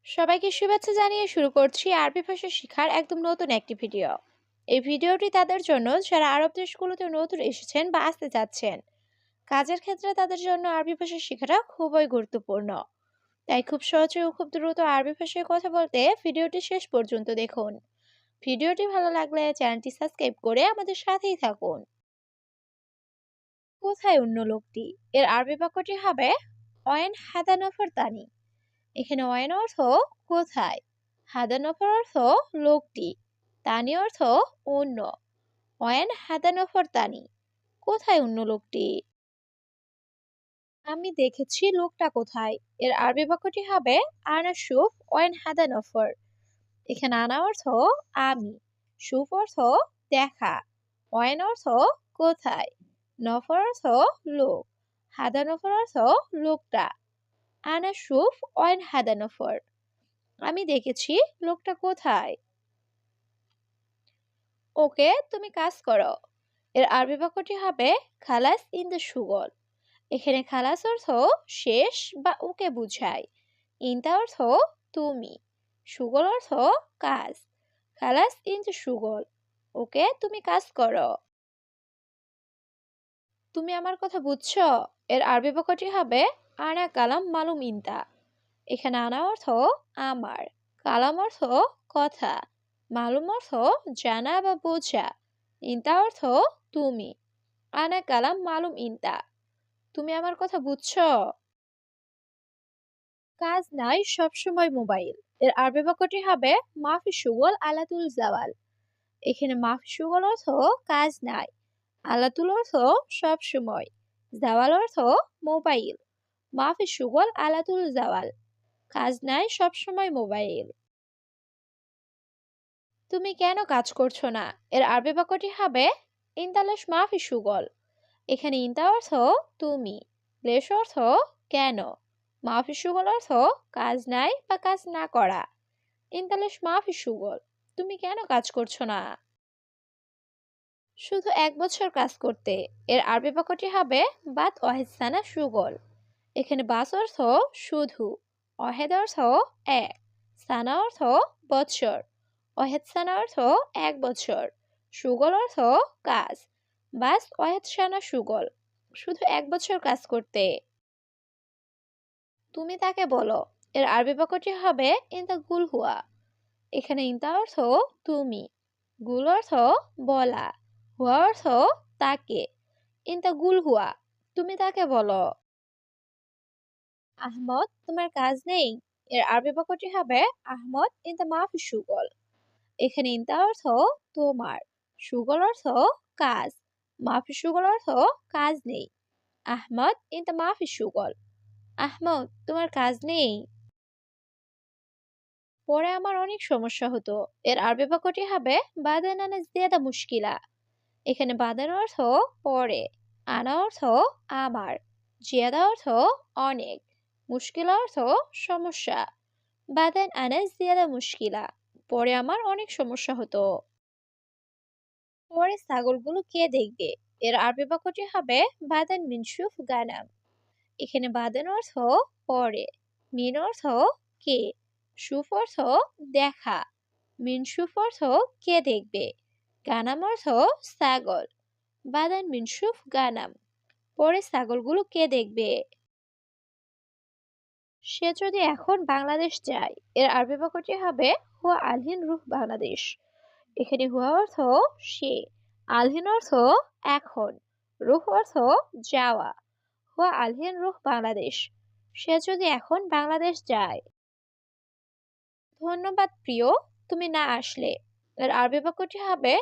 সবাইকে শুভেচ্ছা জানিয়ে শুরু করছি আরবি ভাষা শেখার একদম নতুন একটি ভিডিও। এই ভিডিওটি তাদের জন্য যারা আরব দেশগুলোতে নতুন এসেছেন বা আসতে যাচ্ছেন। কাজের ক্ষেত্রে তাদের জন্য আরবি ভাষা শেখাটা খুবই গুরুত্বপূর্ণ। তাই খুব সহজে ও খুব দ্রুত আরবি ভাষায় কথা বলতে ভিডিওটি শেষ পর্যন্ত দেখুন। ভিডিওটি ভালো লাগলে চ্যানেলটি সাবস্ক্রাইব করে আমাদের সাথেই থাকুন। কোথায় অন্য লোকটি? এর আরবি বাক্যটি হবে অয়েন হাদানফর তানি। এখানে অয়েন অর্থ কোথায়, হাদানফর অর্থ লোকটি, তানি অর্থ অন্য। অয়েন হাদানফর তানি, কোথায় অন্য লোকটি? আমি দেখেছি লোকটা কোথায়। এর আরবি বাক্যটি হবে আনা শুফ অয়েন হাদানফর। এখানে আনা অর্থ আমি, শুফ অর্থ দেখা, অয়েন অর্থ কোথায়, নফর অর্থ লোক, হাদানফর অর্থ লোকটা। আনা শুফ অয়েন হাদানফর, আমি দেখেছি লোকটা কোথায়। ওকে, তুমি কাজ করো। এর আরবি বাক্যটি হবে খালাস ইন দ্য সুগল। এখানে খালাস অর্থ শেষ বা ওকে বুঝায়। ইনতা অর্থ তুমি, সুগল অর্থ কাজ। খালাস ইন দ্য সুগল, ওকে তুমি কাজ করো। তুমি আমার কথা বুঝছো? এর আরবি বাক্যটি হবে আনা কালাম মালুম ইনতা। এখানে আনা অর্থ আমার, কালাম অর্থ কথা, মালুম অর্থ জানা বা বোঝা, ইনতা অর্থ তুমি। আনা কালাম মালুম ইনতা, তুমি আমার কথা বুঝছো? কাজ নাই সবসময় মোবাইল। এর আরবি বাক্যটি হবে মাফি সুগল আলাতুল জাওয়াল। এখানে মাফি সুগল অর্থ কাজ নাই, আলাতুল অর্থ সব সময়, জাওয়াল অর্থ মোবাইল। মাফি সুগল আলাতুল জাওয়াল, কাজ নাই সব সময় মোবাইল। তুমি কেন কাজ করছো না? এর আরবি বাক্যটি হবে ইনতালেশ মাফি সুগল। এখানে ইনতা অর্থ তুমি, লেশ অর্থ কেন, মাফি সুগল অর্থ কাজ নাই বা কাজ না করা। ইনতালেশ মাফি সুগল, তুমি কেন কাজ করছো না? শুধু 1 বছর কাজ করতে। এর আরবি বাক্যটি হবে বাত ওয়াহিদ সুগল। এখানে বাস অর্থ শুধু, অহেদ অর্থ এক, সানা অর্থ বছর, ওয়াহেদ সানা অর্থ 1 বছর, সুগল অর্থ কাজ। বাস ওয়াহেদ সানা সুগল, শুধু 1 বছর কাজ করতে। তুমি তাকে বলো। এর আরবি বাক্যটি হবে ইনতা গুল হুয়া। এখানে ইনতা অর্থ তুমি, গুল অর্থ বলা, হুয়া অর্থ তাকে। ইনতা গুল হুয়া, তুমি তাকে বলো। আহমদ, তোমার কাজ নেই। এর আরবি বাক্যটি হবে আহমদ ইনতা মাফি সুগল। এখানে ইনতা অর্থ তোমার, সুগল অর্থ কাজ, মাফি সুগল অর্থ কাজ নেই। আহমদ ইনতা মাফি সুগল, আহমদ তোমার কাজ নেই। পরে আমার অনেক সমস্যা হতো। এর আরবি বাক্যটি হবে বাদান আনা জিয়াদা মুশকিলা। এখানে বাদান অর্থ পরে, আনা অর্থ আমার, জিয়াদা অর্থ অনেক, মুশকিলা অর্থ সমস্যা। বাদান আনা জিয়াদা মুশকিলা, পরে আমার অনেক সমস্যা হতো। পরে ছাগলগুলো কে দেখবে? এর আরবি বাক্যটি হবে বাদান মিনশুফ গানাম। এখানে বাদান অর্থ পরে, মিন অর্থ কে, সুফ অর্থ দেখা, মিনসুফ অর্থ কে দেখবে, গানাম অর্থ ছাগল। বাদান মিনসুফ গানাম, পরে ছাগলগুলো কে দেখবে? সে যদি এখন বাংলাদেশ যায়। এর আরবি বাক্যটি হবে হুয়া আলহিন রুহ বাংলাদেশ। এখানে হুয়া অর্থ সে, আলহিন অর্থ এখন, রুহ অর্থ যাওয়া। হুয়া আলহিন রুহ বাংলাদেশ, সে যদি এখন বাংলাদেশ যায়। ধন্যবাদ প্রিয়, তুমি না আসলে। এর আরবি বাক্যটি হবে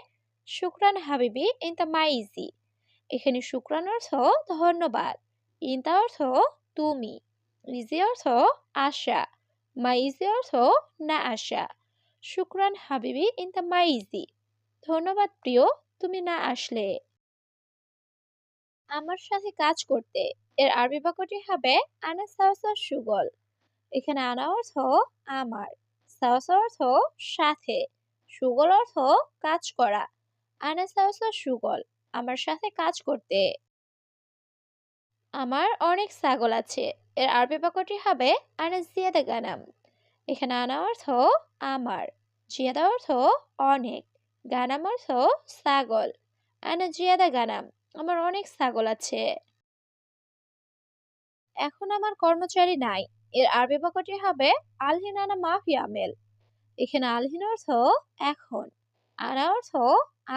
শুকরান হাবিবি ইনতা মাইজি। এখানে শুকরান অর্থ ধন্যবাদ, ইনতা অর্থ তুমি, ইজি অর্থ আশা, মাইজি অর্থ না আসা। শুকরান হাবিবি ইনতা মাইজি, ধন্যবাদ প্রিয়, তুমি না আসলে। আমার সাথে কাজ করতে। এর আরবি বাক্যটি হবে আনা সাওসা সুগল। এখানে আনা অর্থ আমার, সাওসা অর্থ সাথে, সুগল অর্থ কাজ করা। আনা সাওসা সুগল, আমার সাথে কাজ করতে। আমার অনেক ছাগল আছে। এর আরবি বাক্যটি হবে আনা জিয়াদা গানাম। এখানে আনা অর্থ আমার, জিয়াদা অর্থ অনেক, গানাম অর্থ ছাগল। আনা জিয়াদা গানাম, আমার অনেক ছাগল আছে। এখন আমার কর্মচারী নাই, এর আরবি বাক্যটি হবে আলহিন আনা মাফি আমেল। এখানে আলহিন অর্থ এখন, আনা অর্থ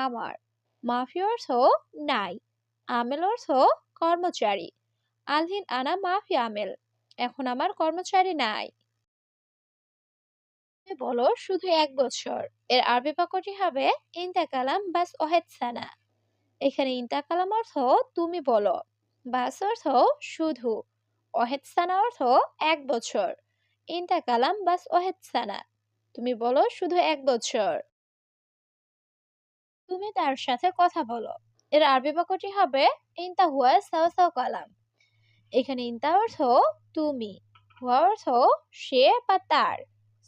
আমার, মাফি অর্থ নাই, আমেল অর্থ কর্মচারী। আলহিন আনা মাফি আমেল, এখন আমার কর্মচারী নাই। তুমি বলো শুধু 1 বছর, এর আরবি বাক্যটি হবে ইনতা কালাম বাস ওয়াহেদ সানা। এখানে ইনতা কালাম অর্থ তুমি বলো, বাস অর্থ শুধু, ওয়াহেদ সানা অর্থ 1 বছর। ইনতা কালাম বাস ওয়াহেদ সানা, তুমি বলো শুধু 1 বছর। তুমি তার সাথে কথা বলো, এর আরবি বাক্যটি হবে ইনতা হুয়া সাও সাও কালাম। এখানে ইনতা অর্থ তুমি, হুয়া অর্থ সে বা তার,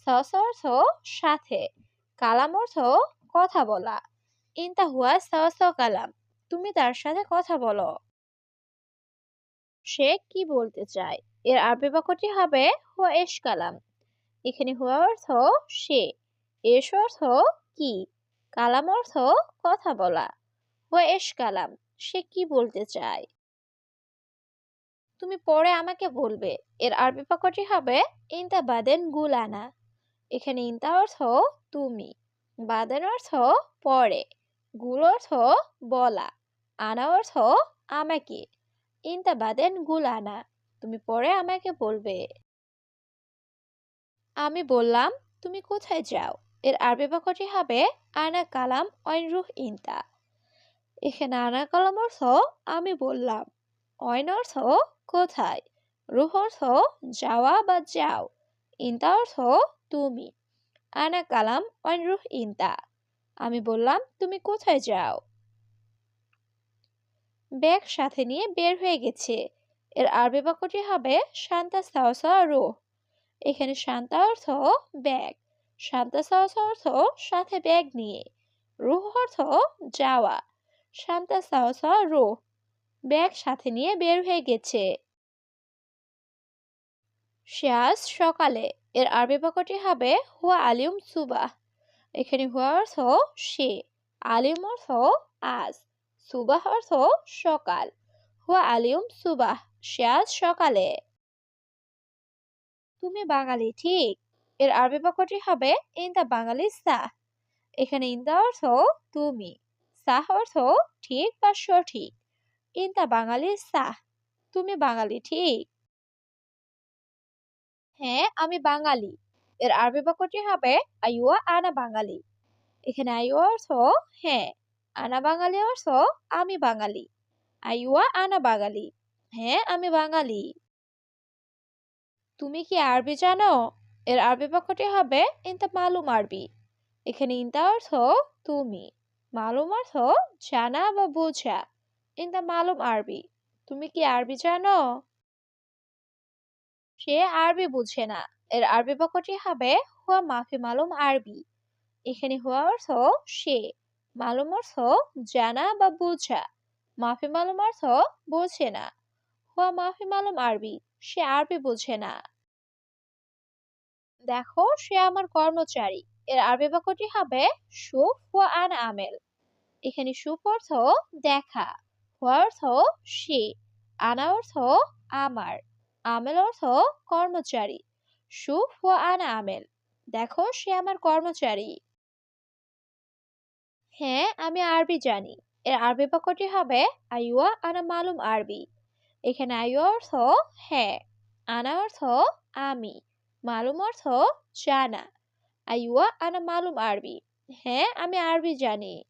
সাও সাও অর্থ সাথে, কালাম অর্থ কথা বলা। ইনতা হুয়া সাও সাও কালাম, তুমি তার সাথে কথা বলো। সে কি বলতে চায়, এর আরবি বাক্যটি হবে হুয়া এশ কালাম। এখানে হুয়া অর্থ সে, এশ অর্থ কি, কালাম অর্থ কথা বলা। হুয়া এশ কালাম, সে কি বলতে চায়। তুমি পরে আমাকে বলবে, এর আরবি বাক্যটি হবে ইনতা বাদেন গুল আনা। এখানে ইনতা অর্থ তুমি, বাদেন অর্থ পরে, গুল অর্থ বলা, আনা অর্থ আমাকে। ইনতা বাদেন গুল আনা, তুমি পরে আমাকে বলবে। আমি বললাম তুমি কোথায় যাও, এর আরবি বাক্যটি হবে আনা কালাম অইন রুহ ইনতা। এখানে আনা কালাম অর্থ আমি বললাম, অইন অর্থ কোথায়, রুহ অর্থ যাওয়া বা যাও, ইনতা অর্থ তুমি। আনা কালাম অইন রুহ ইনতা, আমি বললাম তুমি কোথায় যাও। ব্যাগ সাথে নিয়ে বের হয়ে গেছে, এর আরবি বাক্যটি হবে শান্তা সাওসা রুহ। এখানে শান্তা অর্থ ব্যাগ, শান্তা সাওসা অর্থ সাথে ব্যাগ নিয়ে, রুহ অর্থ যাওয়া। শান্তা সাওসা রুহ, ব্যাগ সাথে নিয়ে বের হয়ে গেছে। সে আজ সকালে, এর আরবি বাক্যটি হবে হুয়া আলিম সুবাহ। এখানে হুয়া অর্থ সে, আলিম অর্থ আজ, সুবাহ অর্থ সকাল। হুয়া আলিম সুবাহ, সে আজ সকালে। তুমি বাঙালি ঠিক, এর আরবি বাক্যটি হবে ইনতা বাঙালি সাহ। এখানে ইনতা অর্থ তুমি, সাহ অর্থ ঠিক বা সঠিক। ইনতা বাঙালি সাহ, তুমি বাঙালি ঠিক। হ্যাঁ আমি বাঙালি, এর আরবি বাক্যটি হবে আইওয়া আনা বাঙালি। এখানে আইওয়া অর্থ হ্যাঁ, আনা বাঙালি অর্থ আমি বাঙালি। আইওয়া আনা বাঙালি, হ্যাঁ আমি বাঙালি। তুমি কি আরবি জানো, এর আরবি বাক্যটি হবে ইনতা মালুম আরবি। এখানে ইনতা অর্থ তুমি, মালুম অর্থ জানা বা বোঝা। ইনতা মালুম আরবি, তুমি কি আরবি জানো। সে আরবি বুঝে না, এর আরবি বাক্যটি হবে হুয়া মাফি মালুম আরবি। এখানে হুয়া অর্থ সে, মালুম অর্থ জানা বা বোঝা, মাফি মালুম অর্থ বোঝে না। হুয়া মাফি মালুম আরবি, সে আরবি বোঝে না। দেখো সে আমার কর্মচারী, এর আরবি বাক্যটি হবে শুফ হুয়া আন আমেল। এখানে শুফ অর্থ দেখা, হুয়া অর্থ সে, আনা অর্থ আমার, আমেল অর্থ কর্মচারী। শুফ হুয়া আনা আমেল, দেখো সে আমার কর্মচারী। হ্যাঁ আমি আরবি জানি, এর আরবি বাক্যটি হবে আইওয়া আনা মালুম আরবি। এখানে আইওয়া অর্থ হ্যাঁ, আনা অর্থ আমি, মালুম অর্থ জানা। আইওয়া আনা মালুম আরবি, হ্যাঁ আমি আরবি জানি।